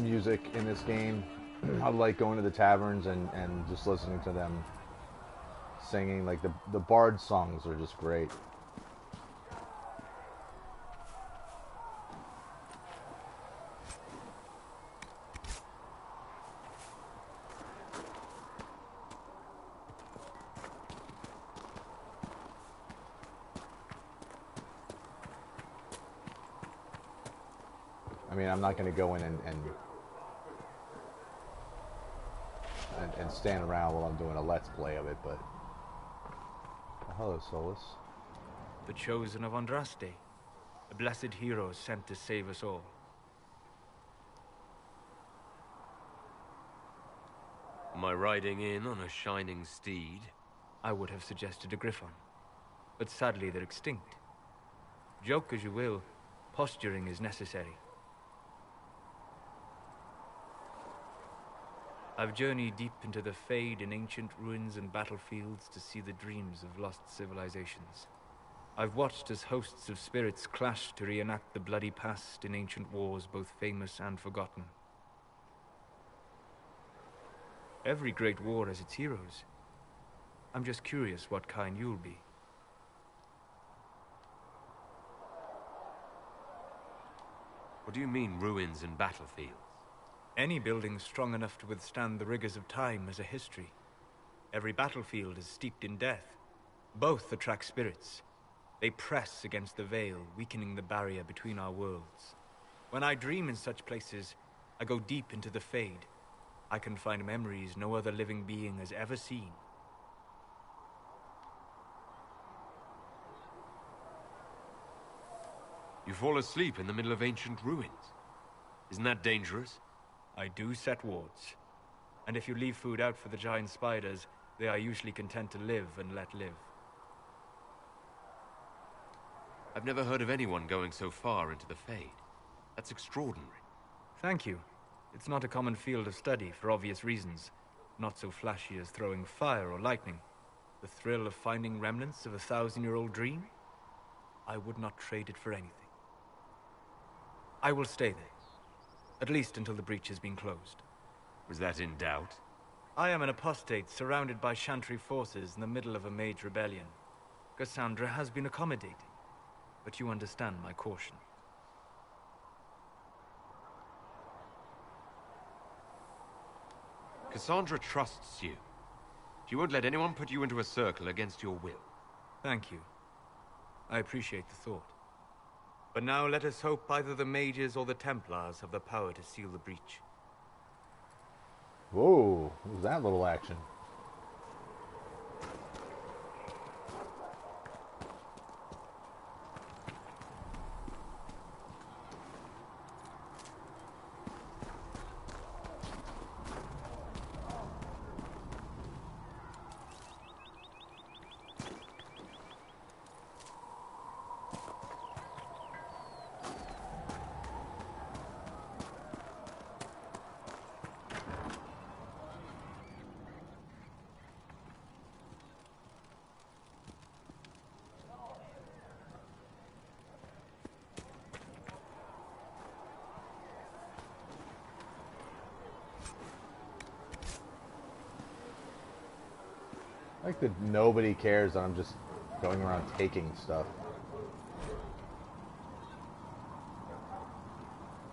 music in this game. I like going to the taverns and just listening to them singing. Like the bard songs are just great. I mean, I'm not going to go in and stand around while I'm doing a let's play of it, but hello, Solus. The chosen of Andraste, a blessed hero sent to save us all. Am I riding in on a shining steed? I would have suggested a griffon, but sadly they're extinct. Joke as you will, posturing is necessary. I've journeyed deep into the Fade in ancient ruins and battlefields to see the dreams of lost civilizations. I've watched as hosts of spirits clash to reenact the bloody past in ancient wars both famous and forgotten. Every great war has its heroes. I'm just curious what kind you'll be. What do you mean, ruins and battlefields? Any building strong enough to withstand the rigors of time has a history. Every battlefield is steeped in death. Both attract spirits. They press against the veil, weakening the barrier between our worlds. When I dream in such places, I go deep into the Fade. I can find memories no other living being has ever seen. You fall asleep in the middle of ancient ruins. Isn't that dangerous? I do set wards. And if you leave food out for the giant spiders, they are usually content to live and let live. I've never heard of anyone going so far into the Fade. That's extraordinary. Thank you. It's not a common field of study for obvious reasons. Not so flashy as throwing fire or lightning. The thrill of finding remnants of a 1,000-year-old dream? I would not trade it for anything. I will stay there. At least until the breach has been closed. Was that in doubt? I am an apostate surrounded by Chantry forces in the middle of a mage rebellion. Cassandra has been accommodating, but you understand my caution. Cassandra trusts you. She won't let anyone put you into a circle against your will. Thank you. I appreciate the thought. But now let us hope either the mages or the Templars have the power to seal the breach. Whoa, what was that little action? Like that nobody cares that I'm just going around taking stuff.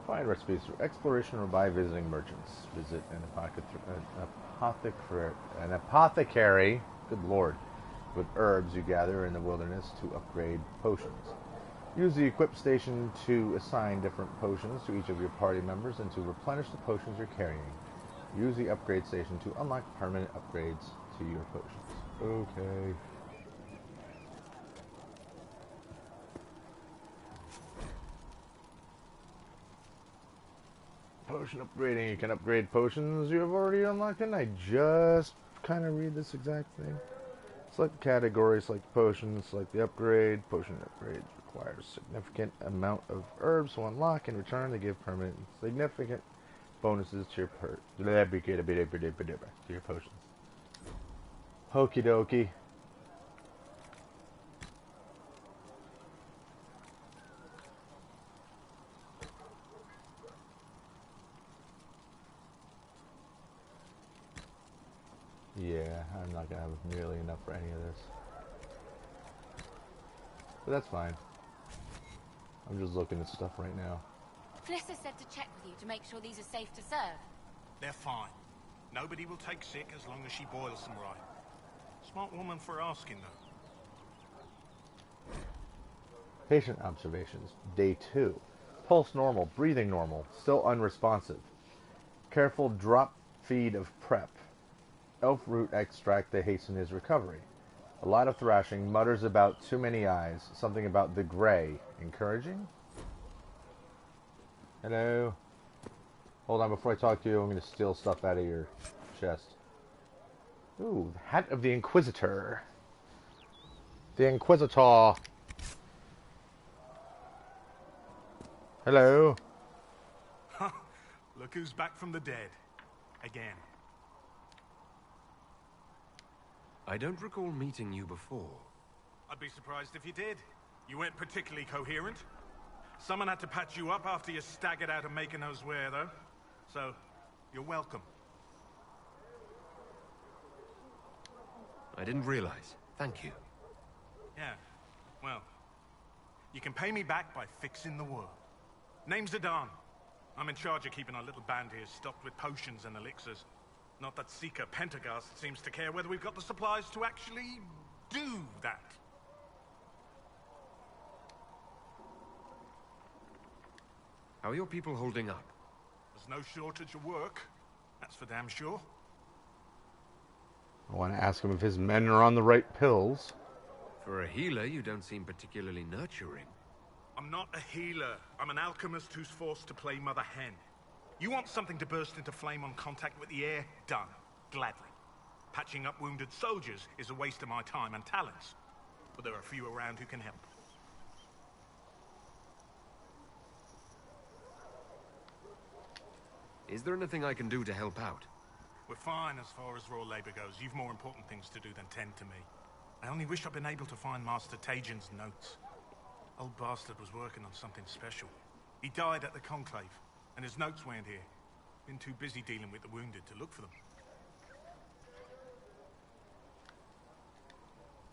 Find recipes through exploration or by visiting merchants. Visit an apothecary, good lord, with herbs you gather in the wilderness to upgrade potions. Use the equip station to assign different potions to each of your party members and to replenish the potions you're carrying. Use the upgrade station to unlock permanent upgrades to your potions. Okay. Potion upgrading. You can upgrade potions you have already unlocked. Didn't I just kind of read this exact thing? Select category, select potions, select the upgrade. Potion upgrades requires significant amount of herbs to unlock. In return, they give permanent significant bonuses to your potions. Okie dokie. Yeah, I'm not gonna have nearly enough for any of this. But that's fine. I'm just looking at stuff right now. Felissa said to check with you to make sure these are safe to serve. They're fine. Nobody will take sick as long as she boils them right. Smart woman for asking, though. Patient observations. Day 2. Pulse normal, breathing normal, still unresponsive. Careful drop feed of prep. Elf root extract to hasten his recovery. A lot of thrashing, mutters about too many eyes, something about the gray. Encouraging? Hello? Hold on, before I talk to you, I'm going to steal stuff out of your chest. Ooh, the hat of the Inquisitor. The Inquisitor. Hello? Look who's back from the dead. Again. I don't recall meeting you before. I'd be surprised if you did. You weren't particularly coherent. Someone had to patch you up after you staggered out of making those wear, though. So, you're welcome. I didn't realize. Thank you. Yeah, well, you can pay me back by fixing the world. Name's Adan. I'm in charge of keeping our little band here stocked with potions and elixirs. Not that Seeker Pentagast seems to care whether we've got the supplies to actually do that. How are your people holding up? There's no shortage of work. That's for damn sure. I want to ask him if his men are on the right pills. For a healer, you don't seem particularly nurturing. I'm not a healer. I'm an alchemist who's forced to play Mother Hen. You want something to burst into flame on contact with the air? Done. Gladly. Patching up wounded soldiers is a waste of my time and talents. But there are a few around who can help. Is there anything I can do to help out? We're fine as far as raw labor goes. You've more important things to do than tend to me. I only wish I'd been able to find Master Tajin's notes. Old bastard was working on something special. He died at the Conclave, and his notes weren't here. Been too busy dealing with the wounded to look for them.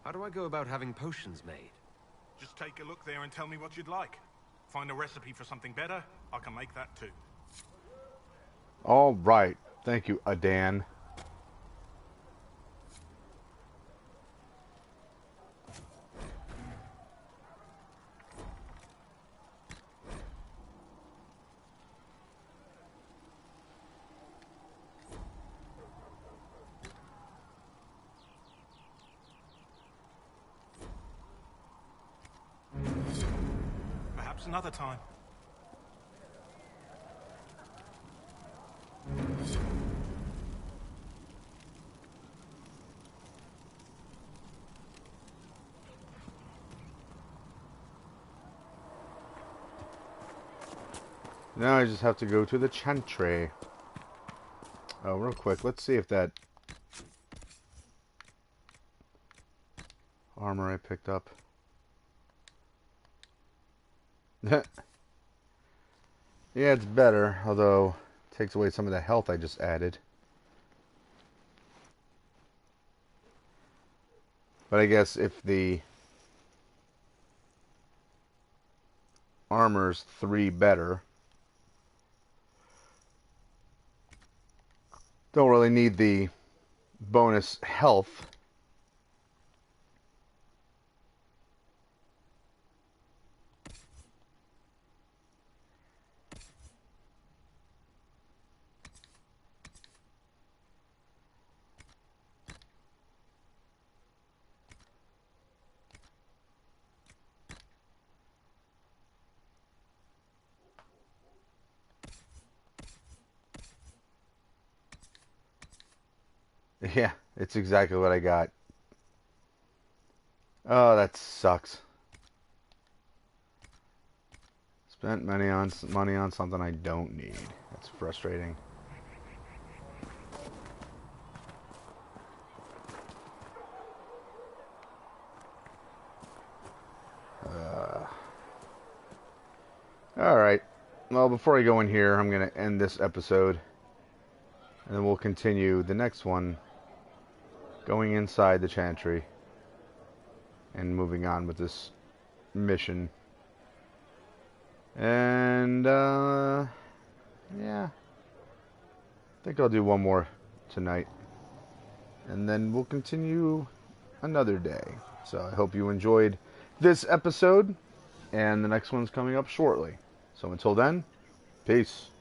How do I go about having potions made? Just take a look there and tell me what you'd like. Find a recipe for something better, I can make that too. All right. Thank you, Adan. Perhaps another time. Now I just have to go to the chantry. Oh, real quick, let's see if that armor I picked up. Yeah, it's better, although it takes away some of the health I just added. But I guess if the armor's 3 better, don't really need the bonus health. Yeah, it's exactly what I got. Oh, that sucks. Spent money on something I don't need. That's frustrating. Alright. Well, before I go in here, I'm going to end this episode. And then we'll continue the next one going inside the chantry and moving on with this mission. And, yeah. I think I'll do one more tonight. And then we'll continue another day. So I hope you enjoyed this episode. And the next one's coming up shortly. So until then, peace.